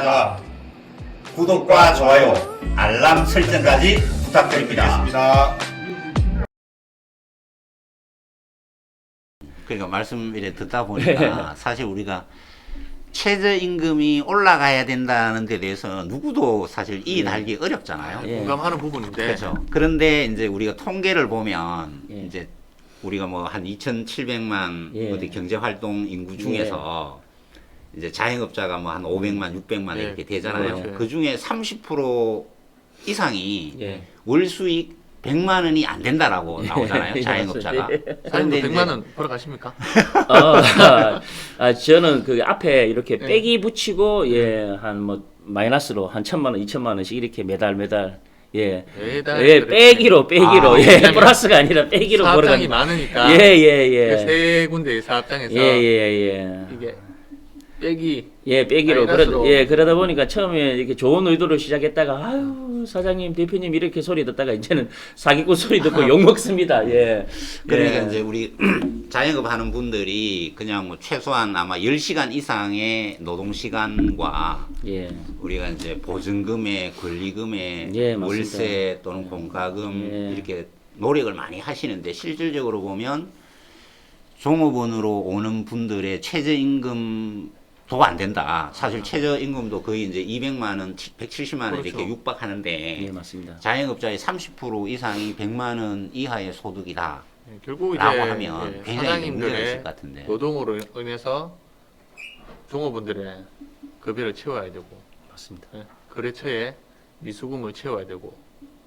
있습니다. 구독과 좋아요, 알람 설정까지 부탁드립니다. 알겠습니다. 그러니까 말씀 이래 듣다 보니까 사실 우리가 최저임금이 올라가야 된다는 데 대해서 누구도 사실 이해하기 어렵잖아요. 공감하는 부분인데. 그렇죠. 그런데 이제 우리가 통계를 보면 예. 이제 우리가 뭐 한 2,700만 예. 어디 경제활동 인구 중에서 이제 자영업자가 뭐 한 500만, 600만 예. 이렇게 되잖아요. 그렇죠. 그 중에 30% 이상이 예. 월 수익 100만 원이 안 된다라고 나오잖아요. 예, 자영업자가. 맞습니다. 사장님도 이제 100만 원 벌어가십니까? 저는 그 앞에 이렇게 네. 빼기 붙이고 한 뭐 마이너스로 한 1,000만 원, 2,000만 원씩 이렇게 매달 매달 빼기로 왜냐면 플러스가 아니라 빼기로 사업장이 벌어가는. 많으니까 예. 세 군데의 사업장에서 예. 이게 빼기 빼기로 마이너스로. 그러다 보니까 처음에 이렇게 좋은 의도로 시작했다가 아유 사장님 대표님 이렇게 소리 듣다가 이제는 사기꾼 소리 듣고 욕 먹습니다. 그러니까 이제 우리 자영업 하는 분들이 그냥 뭐 최소한 아마 10시간 이상의 노동 시간과 우리가 이제 보증금에 권리금에 예, 맞습니다. 월세 또는 공과금 이렇게 노력을 많이 하시는데 실질적으로 보면 종업원으로 오는 분들의 최저임금 도가 안 된다. 사실 최저임금도 거의 이제 200만 원, 170만 원 그렇죠. 이렇게 육박하는데 맞습니다. 자영업자의 30% 이상이 100만 원 이하의 소득이다. 결국 이제 라고 하면 굉장히 문제가 있을 사장님들의 것 같은데. 노동으로 인해서 종업원들의 급여를 채워야 되고 맞습니다. 거래처에 미수금을 채워야 되고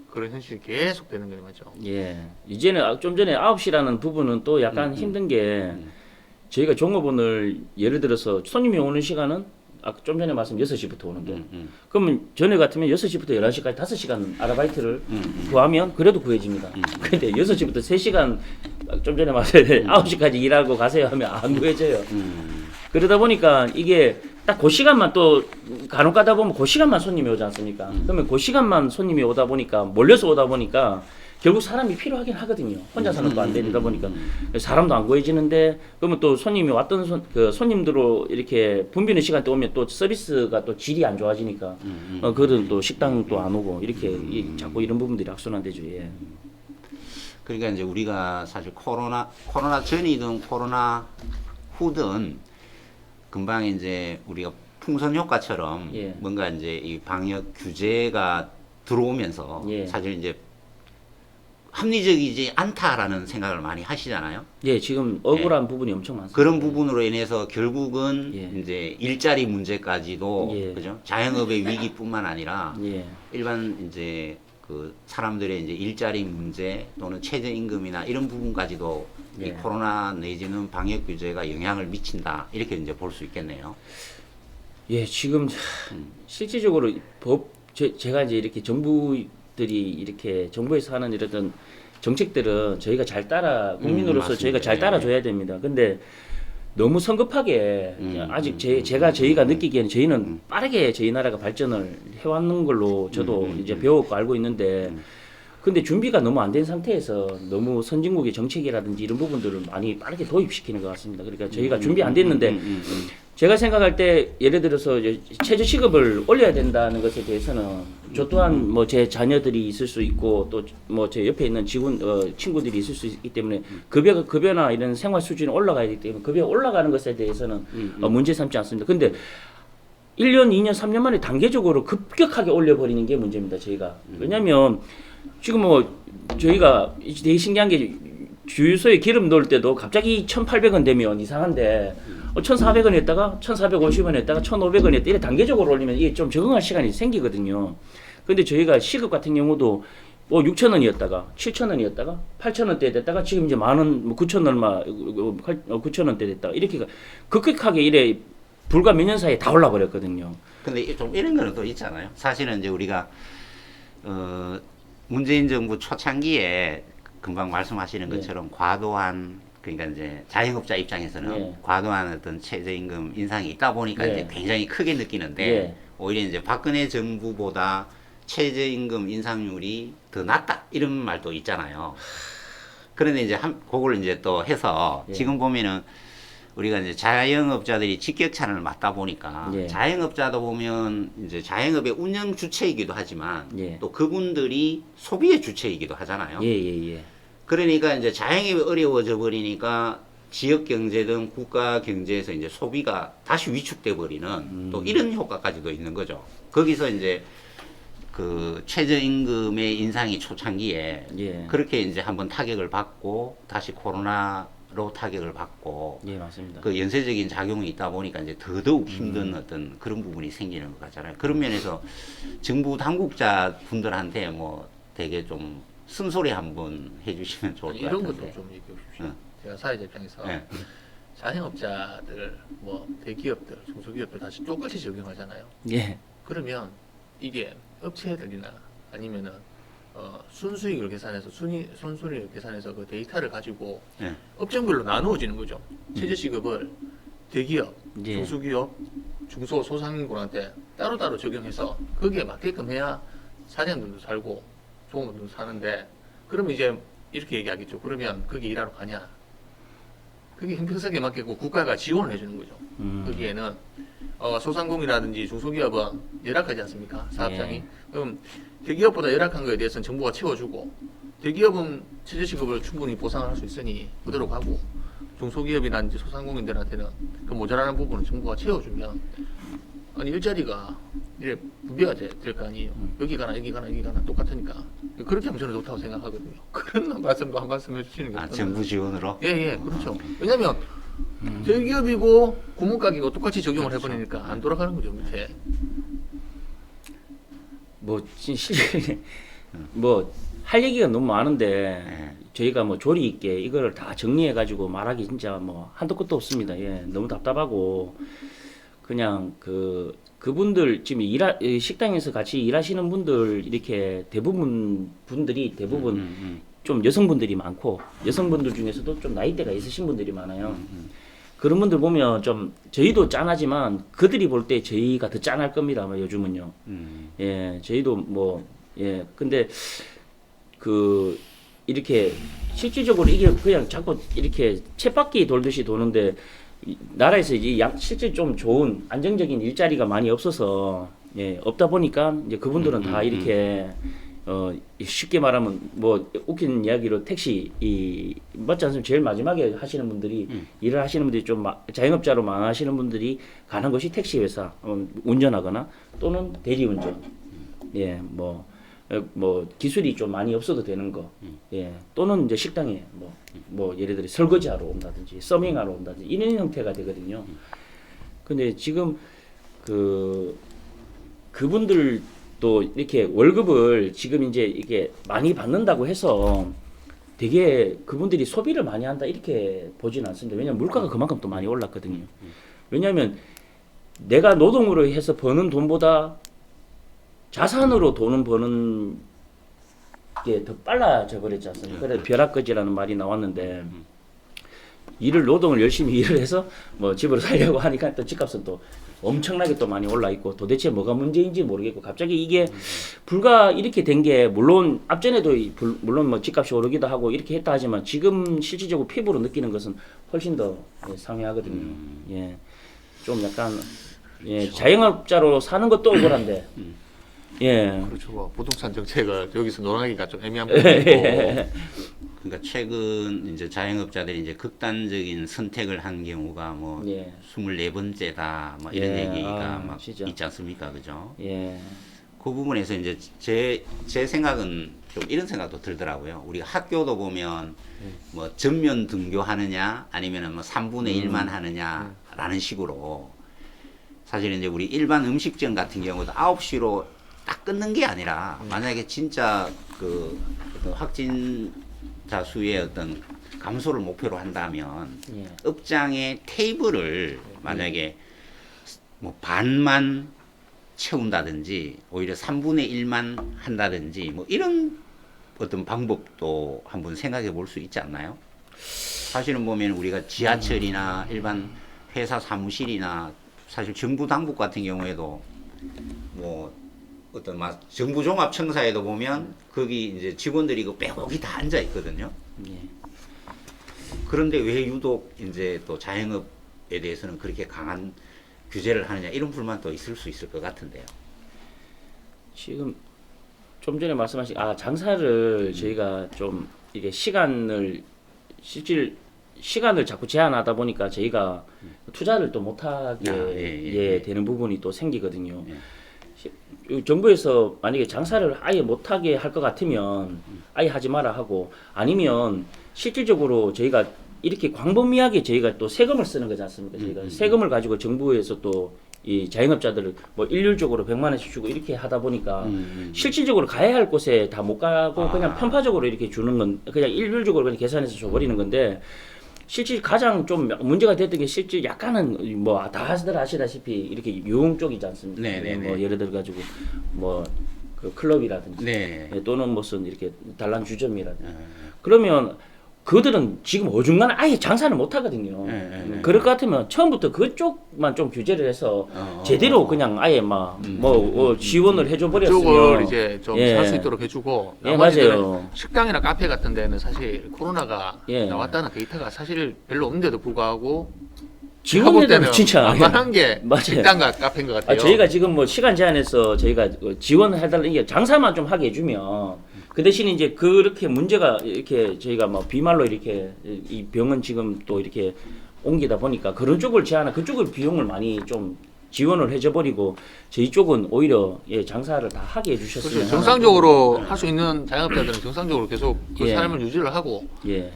그런 현실이 계속 되는 거죠. 맞죠? 이제는 좀 전에 9시라는 부분은 또 약간 힘든 게 저희가 종업원을 예를 들어서 손님이 오는 시간은 좀 전에 말씀 6시부터 오는데 그러면 전에 같으면 6시부터 11시까지 5시간 아르바이트를 구하면 그래도 구해집니다. 근데 6시부터 3시간 좀 전에 말씀 9시까지 일하고 가세요 하면 안 구해져요. 그러다 보니까 이게 딱 그 시간만 또 간혹 가다 보면 그 시간만 손님이 오지 않습니까? 그러면 그 시간만 손님이 오다 보니까 몰려서 오다 보니까 결국 사람이 필요하긴 하거든요. 혼자서는 또 안 되다 보니까 사람도 안 구해지는데 그러면 또 손님이 왔던 손님들로 이렇게 붐비는 시간대 오면 또 서비스가 또 질이 안 좋아지니까 그들은 또 식당 또 안 오고 이렇게 자꾸 이런 부분들이 악순환되죠. 그러니까 이제 우리가 사실 코로나 전이든 코로나 후든 금방 이제 우리가 풍선 효과처럼 뭔가 이제 이 방역 규제가 들어오면서 사실 이제 합리적이지 않다라는 생각을 많이 하시잖아요. 지금 억울한 부분이 엄청 많습니다. 그런 부분으로 인해서 결국은 이제 일자리 문제까지도 그죠? 자영업의 위기뿐만 아니라 일반 이제 그 사람들의 이제 일자리 문제 또는 최저임금이나 이런 부분까지도 이 코로나 내지는 방역 규제가 영향을 미친다 이렇게 이제 볼 수 있겠네요. 지금 실질적으로 제가 이제 이렇게 정부들이 이렇게 정부에서 하는 이런 정책들은 저희가 잘 따라 국민으로서 저희가 잘 따라줘야 됩니다. 근데 너무 성급하게 아직 저희가 느끼기에는 저희는 빠르게 저희 나라가 발전을 해왔는 걸로 저도 이제 배웠고 알고 있는데 근데 준비가 너무 안 된 상태에서 너무 선진국의 정책이라든지 이런 부분들을 많이 빠르게 도입시키는 것 같습니다. 그러니까 저희가 준비 안 됐는데 제가 생각할 때 예를 들어서 최저 시급을 올려야 된다는 것에 대해서는 저 또한 뭐 제 자녀들이 있을 수 있고 또 뭐 제 옆에 있는 친구들이 있을 수 있기 때문에 급여나 이런 생활 수준이 올라가야 되기 때문에 급여 올라가는 것에 대해서는 문제 삼지 않습니다. 근데 1년, 2년, 3년 만에 단계적으로 급격하게 올려버리는 게 문제입니다. 저희가. 왜냐하면 지금 뭐 저희가 되게 신기한 게 주유소에 기름 넣을 때도 갑자기 1,800원 되면 이상한데 1,400원 했다가 1,450원 했다가 1,500원 했다 이렇게 단계적으로 올리면 이게 좀 적응할 시간이 생기거든요. 근데 저희가 시급 같은 경우도 뭐 6,000원이었다가 7,000원이었다가 8,000원대 됐다가 지금 이제 만원, 뭐 9,000원, 9,000원대 됐다가 이렇게 급격하게 이래 불과 몇 년 사이에 다 올라버렸거든요. 근데 좀 이런 거는 또 있잖아요. 사실은 이제 우리가 문재인 정부 초창기에 금방 말씀하시는 것처럼 과도한 그러니까 이제 자영업자 입장에서는 과도한 어떤 최저임금 인상이 있다 보니까 이제 굉장히 크게 느끼는데 오히려 이제 박근혜 정부보다 최저임금 인상률이 더 낮다 이런 말도 있잖아요. 그런데 이제 그걸 이제 또 해서 지금 보면은 우리가 이제 자영업자들이 직격탄을 맞다 보니까 예. 자영업자도 보면 이제 자영업의 운영 주체이기도 하지만 예. 또 그분들이 소비의 주체이기도 하잖아요. 예, 예, 예. 그러니까 이제 자영업이 어려워져 버리니까 지역 경제든 국가 경제에서 이제 소비가 다시 위축돼 버리는 또 이런 효과까지도 있는 거죠. 거기서 이제 그 최저임금의 인상이 초창기에 예. 그렇게 이제 한번 타격을 받고 다시 코로나로 타격을 받고 예, 맞습니다. 그 연쇄적인 작용이 있다 보니까 이제 더더욱 힘든 어떤 그런 부분이 생기는 것 같잖아요. 그런 면에서 정부 당국자 분들한테 뭐 되게 좀 쓴소리 한번 해주시면 좋을 것 이런 같은데. 것도 좀 얘기해 주십시오. 응. 제가 사회자 입장에서 네. 자영업자들, 뭐 대기업들, 중소기업들 다시 똑같이 적용하잖아요. 예. 그러면 이게 업체들이나 아니면은 순수익을 계산해서 순수익을 계산해서 그 데이터를 가지고 네. 업종별로 나누어지는 거죠. 최저시급을 대기업, 예. 중소기업, 소상인들한테 따로따로 적용해서 거기에 맞게끔 해야 사장님들도 살고 좋은 분들도 사는데 그러면 이제 이렇게 얘기하겠죠. 그러면 거기 일하러 가냐? 그게 형평성에 맞게고 국가가 지원을 해주는 거죠. 거기에는 소상공인이라든지 중소기업은 열악하지 않습니까? 사업장이. 예. 그럼 대기업보다 열악한 거에 대해서는 정부가 채워주고 대기업은 최저시급을 충분히 보상을 할 수 있으니 그대로 가고 중소기업이라든지 소상공인들한테는 그 모자라는 부분을 정부가 채워주면 아니 일자리가 이래 분배가 될 거 아니에요. 여기 가나 여기 가나 여기 가나 똑같으니까 그렇게 하면 저는 좋다고 생각하거든요. 그런 말씀도 한 말씀 해주시는 게 아, 저는 정부 지원으로? 예, 그렇죠. 왜냐면 대기업이고 고물가이고 똑같이 적용을 해버리니까 안 돌아가는 거죠 밑에. 뭐 실제 뭐 할 얘기가 너무 많은데 네. 저희가 뭐 조리 있게 이거를 다 정리해 가지고 말하기 진짜 뭐 한도 끝도 없습니다. 예, 너무 답답하고 그냥 그분들 지금 식당에서 같이 일하시는 분들 이렇게 대부분 좀 여성분들이 많고 여성분들 중에서도 좀 나이대가 있으신 분들이 많아요. 그런 분들 보면 좀 저희도 짠하지만 그들이 볼 때 저희가 더 짠할 겁니다. 뭐 요즘은요. 예, 저희도 뭐 예, 근데 이렇게 실질적으로 이게 그냥 자꾸 이렇게 쳇바퀴 돌듯이 도는데 나라에서 실제 좀 좋은 안정적인 일자리가 많이 없어서 예, 없다 보니까 이제 그분들은 다 이렇게 쉽게 말하면 뭐 웃긴 이야기로 택시 맞지 않습니까? 제일 마지막에 하시는 분들이 일을 하시는 분들이 좀 자영업자로 망하시는 분들이 가는 것이 택시 회사 운전하거나 또는 대리운전 예, 뭐 기술이 좀 많이 없어도 되는 거, 예, 또는 이제 식당에 뭐 예를 들어 설거지하러 온다든지 서밍하러 온다든지 이런 형태가 되거든요. 근데 지금 그분들도 이렇게 월급을 지금 이제 이게 많이 받는다고 해서 되게 그분들이 소비를 많이 한다 이렇게 보지는 않습니다. 왜냐하면 물가가 그만큼 또 많이 올랐거든요. 왜냐하면 내가 노동으로 해서 버는 돈보다 자산으로 돈을 버는 게 더 빨라져 버렸지 않습니까? 그래서 벼락거지라는 말이 나왔는데 노동을 열심히 일을 해서 뭐 집으로 살려고 하니까 또 집값은 또 엄청나게 또 많이 올라 있고 도대체 뭐가 문제인지 모르겠고 갑자기 이게 불과 이렇게 된 게 물론 앞전에도 물론 뭐 집값이 오르기도 하고 이렇게 했다 하지만 지금 실질적으로 피부로 느끼는 것은 훨씬 더 상회하거든요. 예, 좀 약간 예, 자영업자로 사는 것도 억울한데. 예. 그렇죠. 뭐 부동산 정책을 여기서 논하기가 좀 애매한 부분이 있고. 그러니까 최근 이제 자영업자들이 이제 극단적인 선택을 한 경우가 뭐 예. 24번째다 뭐 이런 예. 얘기가 아, 막 진짜. 있지 않습니까, 그죠? 예. 그 부분에서 이제 제 생각은 좀 이런 생각도 들더라고요. 우리가 학교도 보면 뭐 전면 등교하느냐 아니면은 뭐 3분의 1만 하느냐라는 식으로 사실은 이제 우리 일반 음식점 같은 경우도 9시로 딱 끊는 게 아니라 만약에 진짜 그 확진자 수의 어떤 감소를 목표로 한다면 예. 업장의 테이블을 만약에 뭐 반만 채운다든지 오히려 3분의 1만 한다든지 뭐 이런 어떤 방법도 한번 생각해 볼 수 있지 않나요? 사실은 보면 우리가 지하철이나 일반 회사 사무실이나 사실 정부 당국 같은 경우에도 뭐 어떤 막 정부 종합청사에도 보면 거기 이제 직원들이 그 빼곡히 다 앉아 있거든요. 예. 그런데 왜 유독 이제 또 자영업 대해서는 그렇게 강한 규제를 하느냐 이런 불만도 있을 수 있을 것 같은데요. 지금 좀 전에 말씀하신 장사를 저희가 좀 이게 시간을 자꾸 제한하다 보니까 저희가 투자를 또 못하게 되는 부분이 또 생기거든요. 정부에서 만약에 장사를 아예 못하게 할 것 같으면 아예 하지 마라 하고, 아니면 실질적으로 저희가 이렇게 광범위하게 저희가 또 세금을 쓰는 거지 않습니까? 저희가 세금을 가지고 정부에서 또 이 자영업자들을 뭐 일률적으로 100만 원씩 주고 이렇게 하다 보니까 실질적으로 가야 할 곳에 다 못 가고 그냥 편파적으로 이렇게 주는 건, 그냥 일률적으로 그냥 계산해서 줘버리는 건데, 실질 가장 좀 문제가 됐던 게 실질 약간은 뭐 다들 아시다시피 이렇게 유흥 쪽이지 않습니까? 네네네. 뭐 예를 들어 가지고 뭐 그 클럽이라든지 네. 또는 무슨 이렇게 단란 주점이라든지 그러면 그들은 지금 어중간에 아예 장사를 못 하거든요. 그럴 것 같으면 처음부터 그쪽만 좀 규제를 해서 제대로 그냥 아예 막 지원을 해줘 버렸으면 그쪽을 이제 좀 살 수 있도록 해주고, 예, 나머지들은 맞아요. 식당이나 카페 같은 데는 사실 코로나가 예. 나왔다는 데이터가 사실 별로 없는데도 불구하고 지금 때는 진짜 만만한 게 맞아요. 식당과 카페인 것 같아요. 저희가 지금 뭐 시간 제한해서 저희가 지원을 해달라는 게 장사만 좀 하게 해주면, 그 대신 이제 그렇게 문제가 이렇게 저희가 뭐 비말로 이렇게 이 병은 지금 또 이렇게 옮기다 보니까 그런 쪽을 그쪽을 비용을 많이 좀 지원을 해줘 버리고 저희 쪽은 오히려 장사를 다 하게 해주셨으면 그렇죠. 정상적으로 할 수 있는 자영업자들은 정상적으로 계속 그 예. 삶을 유지를 하고,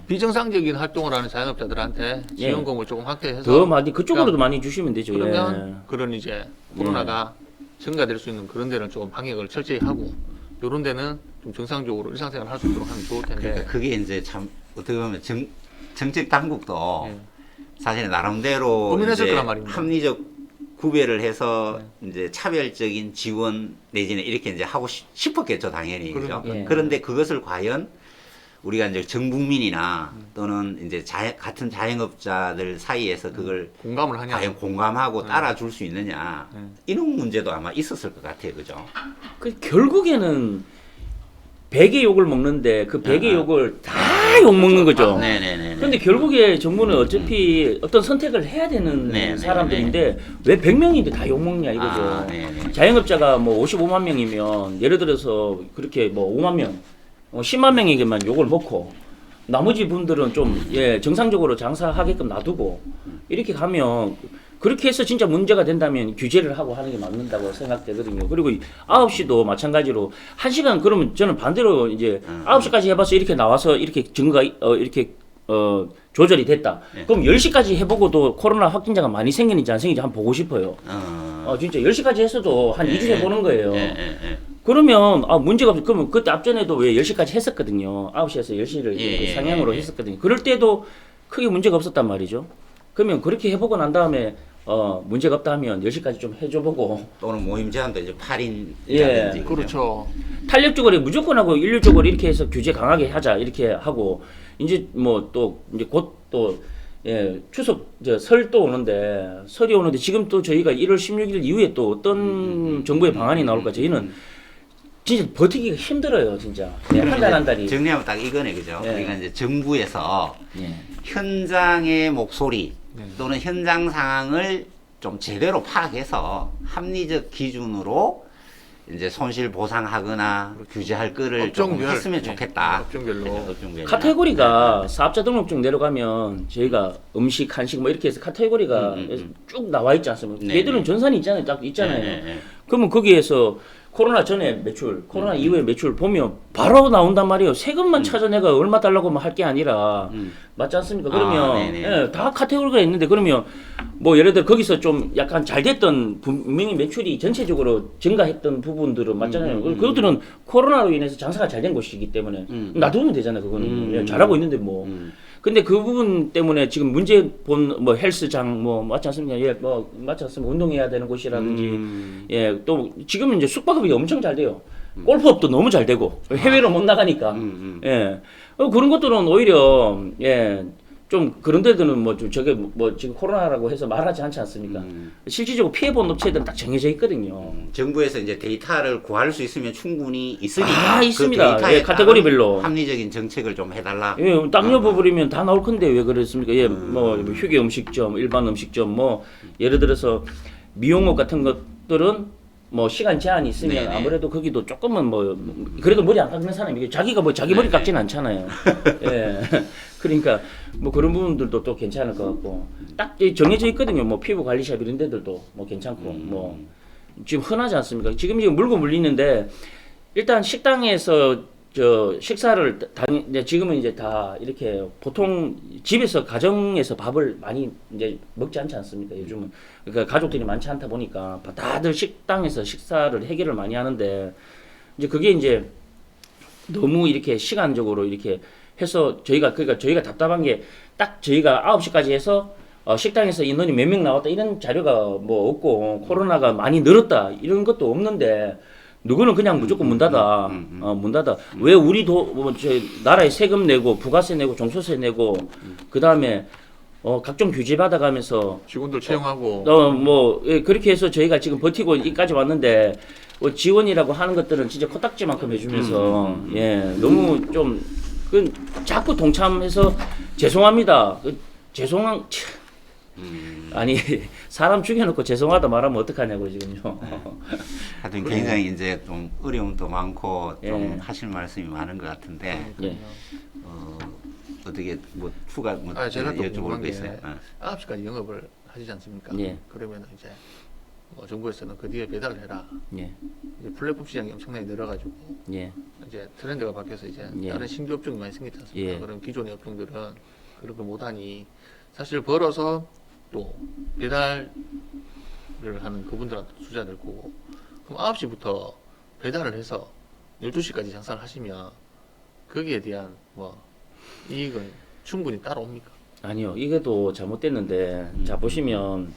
비정상적인 활동을 하는 자영업자들한테 지원금을 조금 확대해서 더 많이 그쪽으로도 많이 주시면 되죠. 그러면 그런 이제 코로나가 증가될 수 있는 그런 데는 조금 방역을 철저히 하고, 이런 데는 좀 정상적으로 일상생활을 할 수 있도록 하면 좋을 텐데. 그러니까 그게 이제 참 어떻게 보면 정책 당국도 사실 나름대로 고민했을 이제 거란 말입니다. 합리적 구별을 해서 이제 차별적인 지원 내지는 이렇게 이제 하고 싶었겠죠, 당연히. 그죠? 그러니까요. 그런데 그것을 과연 우리가 이제 전 국민이나 또는 이제 같은 자영업자들 사이에서 그걸 공감을 하냐. 과연 공감하고 따라줄 수 있느냐, 이런 문제도 아마 있었을 것 같아요, 그죠? 결국에는 100의 욕을 먹는데 그 100의 욕을 다 욕먹는 거죠. 네네네. 그런데 결국에 정부는 어차피 어떤 선택을 해야 되는 네네네. 사람들인데 왜 100명인데 다 욕먹냐 이거죠. 네네. 자영업자가 뭐 55만 명이면 예를 들어서 그렇게 뭐 5만 명, 10만 명에게만 욕을 먹고 나머지 분들은 좀 정상적으로 장사하게끔 놔두고 이렇게 가면, 그렇게 해서 진짜 문제가 된다면 규제를 하고 하는 게 맞는다고 생각되거든요. 그리고 9시도 마찬가지로 1시간, 그러면 저는 반대로 이제 9시까지 해봐서 이렇게 나와서 이렇게 증거가 조절이 됐다. 그럼 10시까지 해보고도 코로나 확진자가 많이 생기는지 안 생기는지 한번 보고 싶어요. 진짜 10시까지 했어도 한 2주 해보는 거예요. 그러면 문제가 없어. 그러면 그때 앞전에도 왜 10시까지 했었거든요. 9시에서 10시를 상향으로 했었거든요. 그럴 때도 크게 문제가 없었단 말이죠. 그러면 그렇게 해보고 난 다음에 문제가 없다 하면 10시까지 좀 해줘보고, 또는 모임 제한도 이제 8인이라든지. 그렇죠. 탄력적으로 무조건 하고 일률적으로 이렇게 해서 규제 강하게 하자 이렇게 하고, 이제 뭐 또 이제 곧 또 추석 설 또 오는데, 설이 오는데 지금 또 저희가 1월 16일 이후에 또 어떤 정부의 방안이 나올까 저희는 진짜 버티기가 힘들어요, 진짜. 한 달 한 달이. 정리하면 딱 이거네, 그죠? 그러니까 이제 정부에서 현장의 목소리 또는 현장 상황을 좀 제대로 파악해서 합리적 기준으로 이제 손실 보상하거나 규제할 거를 좀 업종별, 했으면 좋겠다. 업종별로. 업종별로. 카테고리가 사업자 등록증 내려가면 저희가 음식, 한식 뭐 이렇게 해서 카테고리가 쭉 나와 있지 않습니까? 네, 얘들은 네. 전산이 있잖아요. 딱 있잖아요. 네. 그러면 거기에서 코로나 전에 매출, 코로나 이후에 매출 보면 바로 나온단 말이에요. 세금만 찾아내가 얼마 달라고 할 게 아니라 맞지 않습니까? 그러면 네네. 다 카테고리가 있는데, 그러면 뭐 예를 들어 거기서 좀 약간 잘 됐던 분명히 매출이 전체적으로 증가했던 부분들은 맞잖아요. 그것들은 코로나로 인해서 장사가 잘 된 곳이기 때문에 놔두면 되잖아요. 그거는 잘하고 있는데 뭐. 근데 그 부분 때문에 지금 문제 본 뭐 헬스장 뭐 맞지 않습니까? 뭐 맞지 않습니까? 운동해야 되는 곳이라든지 또 지금은 이제 숙박업이 엄청 잘 돼요. 골프업도 너무 잘 되고 해외로 못 나가니까 그런 것들은 오히려 좀 그런 데들은 뭐 좀 저게 뭐 지금 코로나라고 해서 말하지 않지 않습니까? 실질적으로 피해본 업체들은 딱 정해져 있거든요. 정부에서 이제 데이터를 구할 수 있으면 충분히 있으니까 아, 있습니다. 그 데이터에 예, 카테고리별로. 따른 합리적인 정책을 좀 해달라. 예, 땅 여부버리면 다 나올 건데 왜 그랬습니까? 예, 뭐 휴게 음식점, 일반 음식점, 뭐 예를 들어서 미용업 같은 것들은 뭐 시간 제한이 있으면 네네. 아무래도 거기도 조금은 뭐 그래도 머리 안 깎는 사람이 자기가 뭐 자기 머리 네네. 깎지는 않잖아요. 예, 그러니까 뭐 그런 부분들도 또 괜찮을 것 같고 딱 정해져 있거든요. 뭐 피부 관리샵 이런 데들도 뭐 괜찮고 뭐 지금 흔하지 않습니까? 지금 물고 물리는데 일단 식당에서 저 식사를 이제 지금은 이제 다 이렇게 보통 집에서 가정에서 밥을 많이 이제 먹지 않지 않습니까? 요즘은 그러니까 가족들이 많지 않다 보니까 다들 식당에서 식사를 해결을 많이 하는데 이제 그게 이제 너무 이렇게 시간적으로 이렇게 해서 그러니까 저희가 답답한 게 딱 저희가 9시까지 해서 식당에서 인원이 몇 명 나왔다 이런 자료가 뭐 없고 코로나가 많이 늘었다 이런 것도 없는데 누구는 그냥 무조건 문 닫아. 문 닫아. 왜 우리도 뭐 저 나라에 세금 내고 부가세 내고 종소세 내고 그다음에 각종 규제 받아가면서 직원들 채용하고 뭐 예, 그렇게 해서 저희가 지금 버티고 여기까지 왔는데 지원이라고 하는 것들은 진짜 코딱지만큼 해주면서 예 너무 좀 그 자꾸 동참해서 죄송합니다. 죄송한 아니 사람 죽여놓고 죄송하다 말하면 어떡하냐고 지금요. 하여튼 굉장히 이제 좀 어려움도 많고 좀 예. 하실 말씀이 많은 것 같은데 예. 어떻게 뭐 추가 뭐 제가 또 여쭤볼 궁금한 거 게 있어요? 9시까지 영업을 하시지 않습니까? 예. 그러면 이제 뭐 정부에서는 그 뒤에 배달을 해라. 예. 이제 플랫폼 시장이 엄청나게 늘어가지고 예. 이제 트렌드가 바뀌어서 이제 예. 다른 신규 업종이 많이 생겼지 않습니까? 예. 그럼 기존의 업종들은 그런 걸 못하니 사실 벌어서 또 배달을 하는 그분들한테 투자 될 거고 그럼 9시부터 배달을 해서 12시까지 장사를 하시면 거기에 대한 뭐 이익은 충분히 따라옵니까? 아니요, 이게 또 잘못됐는데, 자, 보시면,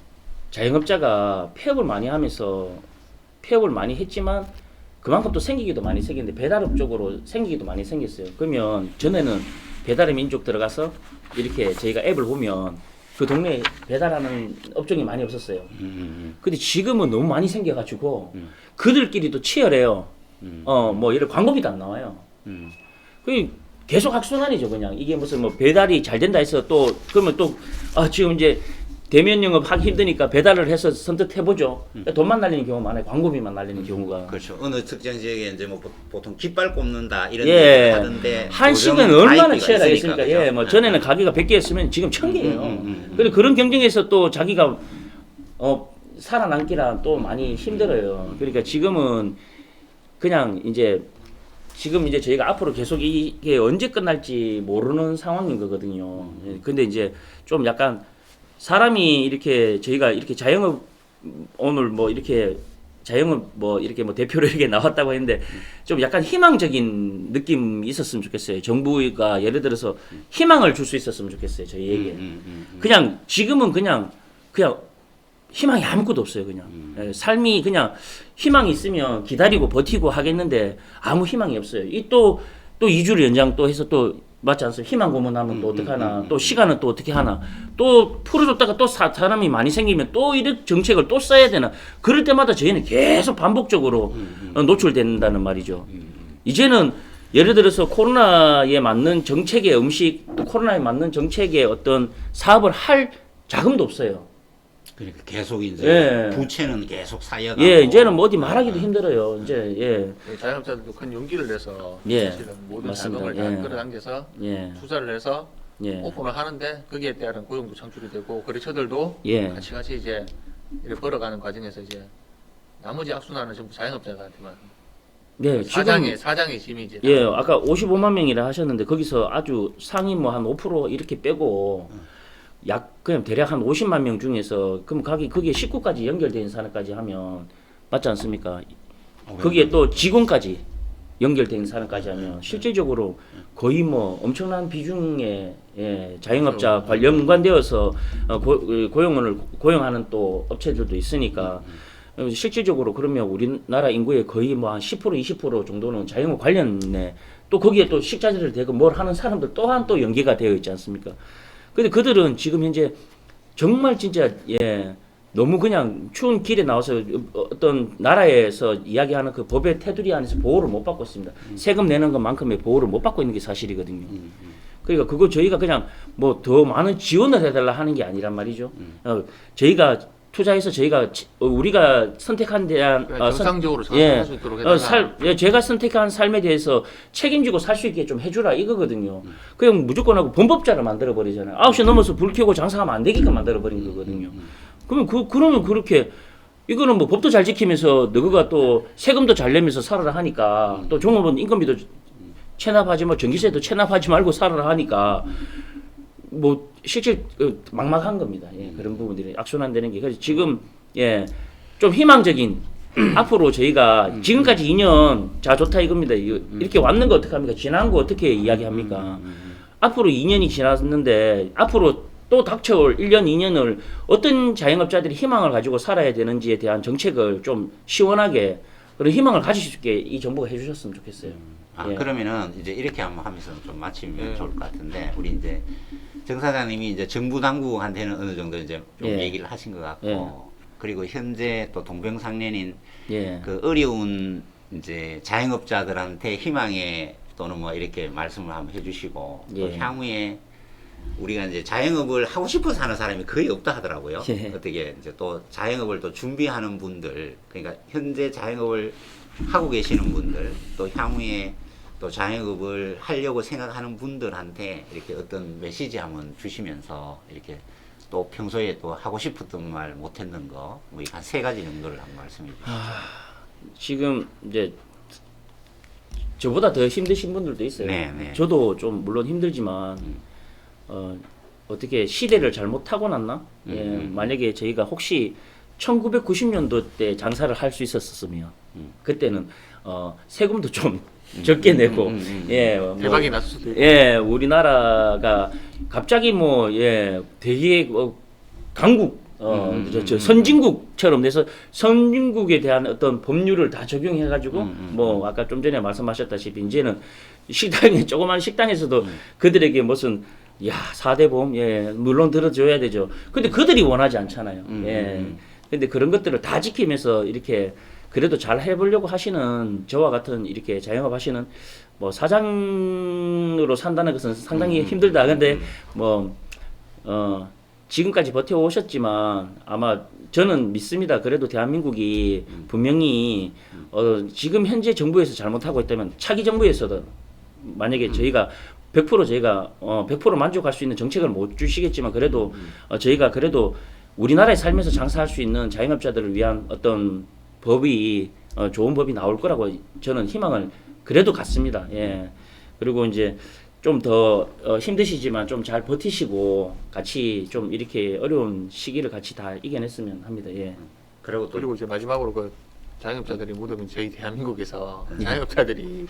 자영업자가 폐업을 많이 하면서, 폐업을 많이 했지만, 그만큼 또 생기기도 많이 생겼는데, 배달업 쪽으로 생기기도 많이 생겼어요. 그러면, 전에는 배달의 민족 들어가서, 이렇게 저희가 앱을 보면, 그 동네에 배달하는 업종이 많이 없었어요. 근데 지금은 너무 많이 생겨가지고, 그들끼리도 치열해요. 뭐, 이런 광고비도 안 나와요. 그 계속 악순환이죠, 그냥. 이게 무슨 뭐 배달이 잘 된다 해서 또, 그러면 또, 지금 이제 대면 영업 하기 힘드니까 배달을 해서 선뜻 해보죠. 돈만 날리는 경우가 많아요. 광고비만 날리는 경우가. 그렇죠. 어느 특정 지역에 이제 뭐 보통 깃발 꼽는다 이런 예. 얘기를 하던데 한식은 고정 얼마나 가입비가 치열하겠습니까? 있으니까, 예, 뭐 그죠? 전에는 가게가 100개였으면 지금 1000개예요. 그리고 그런 경쟁에서 또 자기가, 살아남기란 또 많이 힘들어요. 그러니까 지금은 그냥 이제 지금 이제 저희가 앞으로 계속 이게 언제 끝날지 모르는 상황인 거거든요. 예, 근데 이제 좀 약간 사람이 이렇게 저희가 이렇게 자영업 오늘 뭐 이렇게 자영업 뭐 이렇게 뭐 대표로 이렇게 나왔다고 했는데 좀 약간 희망적인 느낌이 있었으면 좋겠어요. 정부가 예를 들어서 희망을 줄 수 있었으면 좋겠어요. 저희에게. 그냥 지금은 그냥 희망이 아무것도 없어요. 그냥 예, 삶이 그냥 희망이 있으면 기다리고 버티고 하겠는데 아무 희망이 없어요. 이 또 2주를 연장 또 해서 또 맞지 않습니까? 희망 고문하면 또 어떡하나, 또 시간은 또 어떻게 하나, 또 풀어줬다가 또 사람이 많이 생기면 또 이런 정책을 또 써야 되나. 그럴 때마다 저희는 계속 반복적으로 노출된다는 말이죠. 이제는 예를 들어서 코로나에 맞는 정책의 음식, 또 코로나에 맞는 정책의 어떤 사업을 할 자금도 없어요. 그러니까 계속 이제 예. 부채는 계속 쌓여가고 예, 이제는 뭐 어디 말하기도 힘들어요. 이제 예, 자영업자들도 큰 용기를 내서 예. 사실은 모든 맞습니다. 자금을 다 예. 끌어당겨서 예, 투자를 해서 예, 오픈을 하는데 거기에 따른 고용도 창출이 되고 거래처들도 예. 같이 이제 이렇게 벌어가는 과정에서 이제 나머지 악순환은 전부 자영업자들한테만 네, 사장의 짐이 이제 예, 아까 55만 명이라 하셨는데 거기서 아주 상위 뭐 한 5% 이렇게 빼고 그냥 대략 한 50만 명 중에서 그럼 거기에 식구까지 연결된 사람까지 하면 맞지 않습니까? 거기에 또 직원까지 연결된 사람까지 하면 실질적으로 거의 뭐 엄청난 비중의 자영업자 연관되어서 고용하는 또 업체들도 있으니까 실질적으로 그러면 우리나라 인구의 거의 뭐 한 10% 20% 정도는 자영업 관련에 또 거기에 또 식자재를 대고 뭘 하는 사람들 또한 또 연계가 되어 있지 않습니까? 근데 그들은 지금 현재 정말 진짜 예 너무 그냥 추운 길에 나와서 어떤 나라에서 이야기하는 그 법의 테두리 안에서 보호를 못 받고 있습니다. 세금 내는 것만큼의 보호를 못 받고 있는 게 사실이거든요. 그러니까 그거 저희가 그냥 뭐 더 많은 지원을 해달라 하는 게 아니란 말이죠. 저희가 투자해서 저희가 우리가 선택한 대한 정상적으로 살아갈 수 있도록 해달라. 제가 선택한 삶에 대해서 책임지고 살 수 있게 좀 해주라 이거거든요. 그냥 무조건 하고 범법자를 만들어 버리잖아요. 9시 넘어서 불 켜고 장사하면 안 되게끔 만들어 버린 거거든요. 그러면 그렇게 이거는 뭐 법도 잘 지키면서 너가 또 세금도 잘 내면서 살아라 하니까 또 종업원 인건비도 체납하지 뭐 전기세도 체납하지 말고 살아라 하니까 뭐 실질 막막한 겁니다. 예, 그런 부분들이 악순환되는 게 그래서 지금 예, 좀 희망적인 앞으로 저희가 지금까지 2년 자 좋다 이겁니다. 이렇게 왔는 거 어떻게 합니까? 지난 거 어떻게 이야기합니까? 앞으로 2년이 지났는데 앞으로 또 닥쳐올 1년, 2년을 어떤 자영업자들이 희망을 가지고 살아야 되는지에 대한 정책을 좀 시원하게 그런 희망을 가질 수 있게 이 정부가 해주셨으면 좋겠어요. 예. 그러면은 이제 이렇게 한번 하면서 좀 마치면 좋을 것 같은데 우리 이제 정 사장님이 이제 정부 당국한테는 어느 정도 이제 좀 얘기를 하신 것 같고 그리고 현재 또 동병상련인 그 어려운 이제 자영업자들한테 희망의 또는 뭐 이렇게 말씀을 한번 해주시고 또 향후에 우리가 이제 자영업을 하고 싶어서 하는 사람이 거의 없다 하더라고요. 어떻게 이제 또 자영업을 또 준비하는 분들, 그러니까 현재 자영업을 하고 계시는 분들, 또 향후에 또 자영업을 하려고 생각하는 분들한테 이렇게 어떤 메시지 한번 주시면서 이렇게 또 평소에 또 하고 싶었던 말 못했는 거, 뭐 한 3가지 정도를 한번 말씀해 주시죠. 지금 이제 저보다 더 힘드신 분들도 있어요. 네. 저도 좀 물론 힘들지만 어떻게 시대를 잘못 타고났나? 만약에 저희가 혹시 1990년도 때 장사를 할 수 있었으면 그때는 세금도 좀 적게 내고 뭐, 대박이 났을 수도 있고. 우리나라가 갑자기 되게 강국 저 선진국처럼 돼서 선진국에 대한 어떤 법률을 다 적용해 가지고 뭐 아까 좀 전에 말씀하셨다시피 이제는 식당에 조그만 식당에서도 그들에게 무슨 4대 보험 물론 들어줘야 되죠. 근데 그들이 원하지 않잖아요. 근데 그런 것들을 다 지키면서 이렇게 그래도 잘 해보려고 하시는 저와 같은 이렇게 자영업 하시는 뭐 사장으로 산다는 것은 상당히 힘들다. 근데 지금까지 버텨오셨지만 아마 저는 믿습니다. 그래도 대한민국이 분명히 지금 현재 정부에서 잘못하고 있다면 차기 정부에서도 만약에 저희가 100% 만족할 수 있는 정책을 못 주시겠지만 그래도 저희가 그래도 우리나라에 살면서 장사할 수 있는 자영업자들을 위한 어떤 법이 좋은 법이 나올 거라고 저는 희망을 그래도 갖습니다. 그리고 이제 좀 더 힘드시지만 좀 잘 버티시고 같이 좀 이렇게 어려운 시기를 같이 다 이겨냈으면 합니다. 그리고 이제 마지막으로 그 자영업자들이 묻으면 저희 대한민국에서 자영업자들이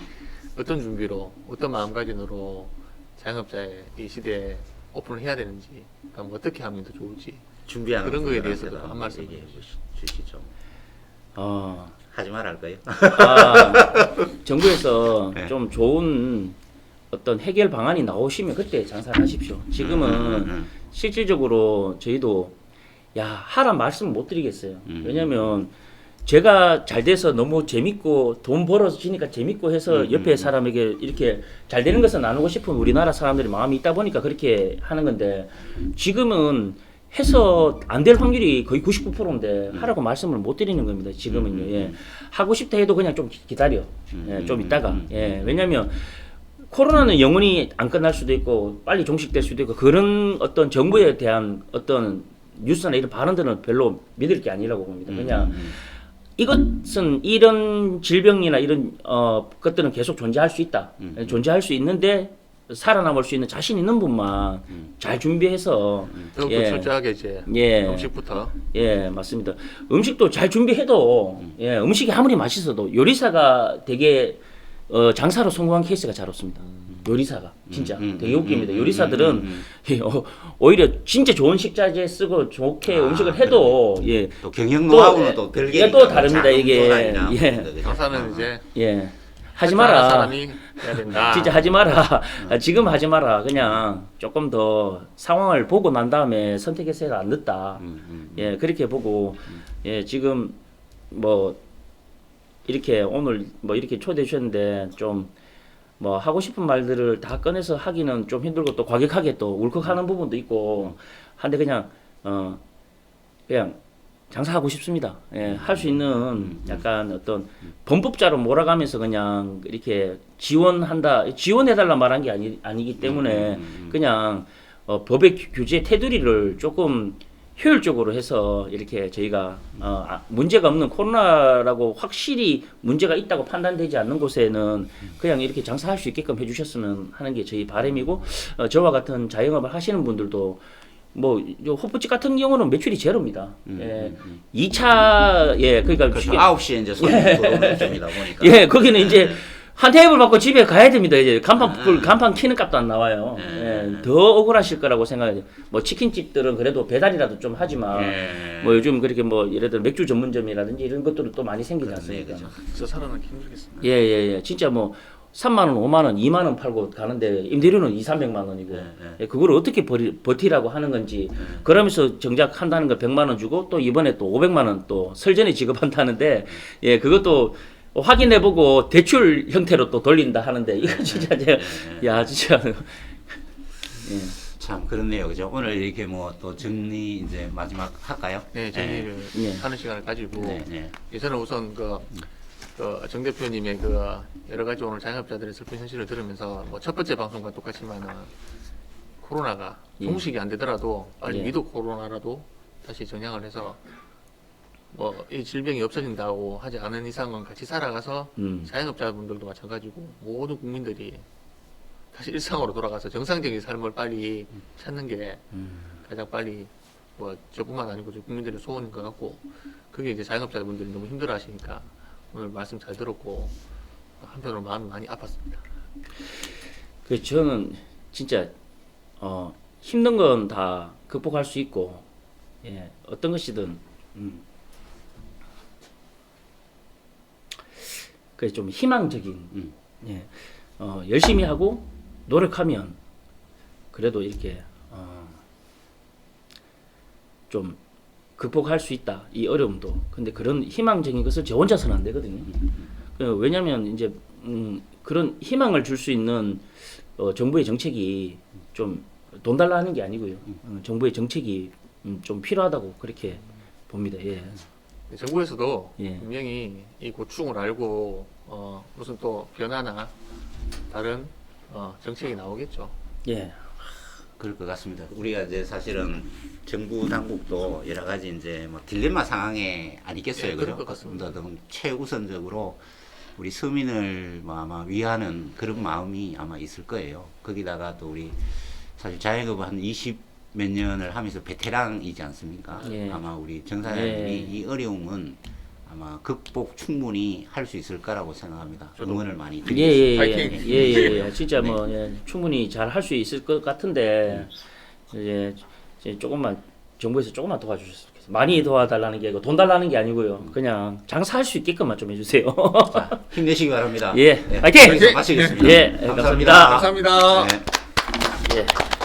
어떤 준비로 어떤 마음가짐으로 자영업자의 이 시대에 오픈을 해야 되는지 그럼 어떻게 하면 더 좋을지 준비하는 그런 거에 분들한테도 대해서도 한 말씀 얘기해 주시죠. 하지 말할까요? 정부에서 좀 좋은 어떤 해결 방안이 나오시면 그때 장사를 하십시오. 지금은 실질적으로 저희도 하란 말씀을 못 드리겠어요. 왜냐면 제가 잘 돼서 너무 재밌고 돈 벌어지니까 재밌고 해서 옆에 사람에게 이렇게 잘 되는 것을 나누고 싶은 우리나라 사람들이 마음이 있다 보니까 그렇게 하는 건데 지금은 해서 안 될 확률이 거의 99%인데 하라고 말씀을 못 드리는 겁니다. 지금은요. 하고 싶다 해도 그냥 좀 기다려. 좀 있다가. 왜냐면 코로나는 영원히 안 끝날 수도 있고 빨리 종식될 수도 있고 그런 어떤 정부에 대한 어떤 뉴스나 이런 발언들은 별로 믿을 게 아니라고 봅니다. 그냥 이것은 이런 질병이나 이런 것들은 계속 존재할 수 있다. 존재할 수 있는데 살아남을 수 있는 자신 있는 분만 잘 준비해서 더욱더 철저하게 이제 음식부터 맞습니다. 음식도 잘 준비해도 음식이 아무리 맛있어도 요리사가 되게 장사로 성공한 케이스가 잘 없습니다. 요리사가 진짜 되게 웃깁니다. 요리사들은 오히려 진짜 좋은 식자재 쓰고 좋게 음식을 해도 또 경영 노하우는 또 별개 또 다릅니다. 이게 장사는 이제 하지 잘하는 마라. 사람이 해야 된다. 진짜 하지 마라. 지금 하지 마라. 그냥 조금 더 상황을 보고 난 다음에 선택해서 해라. 안 늦다. 예, 그렇게 보고 예, 지금 뭐 이렇게 오늘 뭐 이렇게 초대해 주셨는데 좀 뭐 하고 싶은 말들을 다 꺼내서 하기는 좀 힘들고 또 과격하게 또 울컥하는 부분도 있고 한데 그냥 그냥 장사하고 싶습니다. 예, 할 수 있는 약간 어떤 범법자로 몰아가면서 그냥 이렇게 지원해달라 말한 게 아니기 때문에 그냥 법의 규제 테두리를 조금 효율적으로 해서 이렇게 저희가 문제가 없는 코로나라고 확실히 문제가 있다고 판단되지 않는 곳에는 그냥 이렇게 장사할 수 있게끔 해주셨으면 하는 게 저희 바람이고 저와 같은 자영업을 하시는 분들도 뭐 호프집 같은 경우는 매출이 제로입니다. 예. 2차 예 그러니까 그렇죠. 9시에 이제 손님 들어오는 점이다 보니까. 예 거기는 이제 한 테이블 받고 집에 가야 됩니다. 이제 간판 키는 값도 안 나와요. 예, 더 억울하실 거라고 생각해요. 뭐 치킨집들은 그래도 배달이라도 좀 하지만 뭐 요즘 그렇게 뭐 예를 들어 맥주 전문점이라든지 이런 것들은 또 많이 생기지 않습니까? 진짜 살아나기 힘들겠습니다. 예. 진짜 뭐 3만 원, 5만 원, 2만 원 팔고 가는데 임대료는 200~300만 원이고 예, 그걸 어떻게 버티라고 하는 건지 그러면서 정작 한다는 걸 100만 원 주고 또 이번에 또 500만 원 또 설전에 지급한다는데 예 그것도 확인해보고 대출 형태로 또 돌린다 하는데 이거 진짜 야 진짜 예. 참 그렇네요, 그죠? 오늘 이렇게 뭐 또 정리 이제 마지막 할까요? 네, 정리를 예. 하는 시간을 가지고 네. 예전에 우선 정 대표님의 여러 가지 오늘 자영업자들의 슬픈 현실을 들으면서 뭐 첫 번째 방송과 똑같지만은 코로나가 예. 종식이 안 되더라도 빨리 예. 위드 코로나라도 다시 전향을 해서 뭐 이 질병이 없어진다고 하지 않은 이상은 같이 살아가서 자영업자분들도 마찬가지고 모든 국민들이 다시 일상으로 돌아가서 정상적인 삶을 빨리 찾는 게 가장 빨리 뭐 저뿐만 아니고 저 국민들의 소원인 것 같고 그게 이제 자영업자분들이 너무 힘들어하시니까 오늘 말씀 잘 들었고 한편으로 마음이 많이 아팠습니다. 그 저는 진짜 힘든 건 다 극복할 수 있고 예 어떤 것이든 그 좀 희망적인 예 열심히 하고 노력하면 그래도 이렇게 좀 극복할 수 있다 이 어려움도. 근데 그런 희망적인 것을 저 혼자서는 안 되거든요. 왜냐하면 이제 그런 희망을 줄 수 있는 정부의 정책이 좀 돈 달라 하는 게 아니고요. 정부의 정책이 좀 필요하다고 그렇게 봅니다. 예. 정부에서도 예. 분명히 이 고충을 알고 무슨 또 변화나 다른 정책이 나오겠죠. 예. 그럴 것 같습니다. 우리가 이제 사실은 정부 당국도 여러 가지 이제 뭐 딜레마 상황에 아니겠어요, 예, 그죠? 그럴 것 같습니다. 최우선적으로 우리 서민을 뭐 아마 위하는 그런 마음이 아마 있을 거예요. 거기다가 또 우리 사실 자영업을 한 20몇 년을 하면서 베테랑이지 않습니까? 예. 아마 우리 정 사장님이 예. 이 어려움은 아마 극복 충분히 할 수 있을 거라고 생각합니다. 응원을 많이 드리겠습니다. 파이팅! 예. 진짜 뭐 예, 충분히 잘 할 수 있을 것 같은데 이제 조금만 정부에서 조금만 도와주셨으면 좋겠어요. 많이 도와달라는 게 아니고 돈 달라는 게 아니고요. 그냥 장사할 수 있게끔만 좀 해주세요. 자, 힘내시기 바랍니다. 예. 네, 파이팅! 여기서 마치겠습니다. 예, 감사합니다. 감사합니다. 네. 예.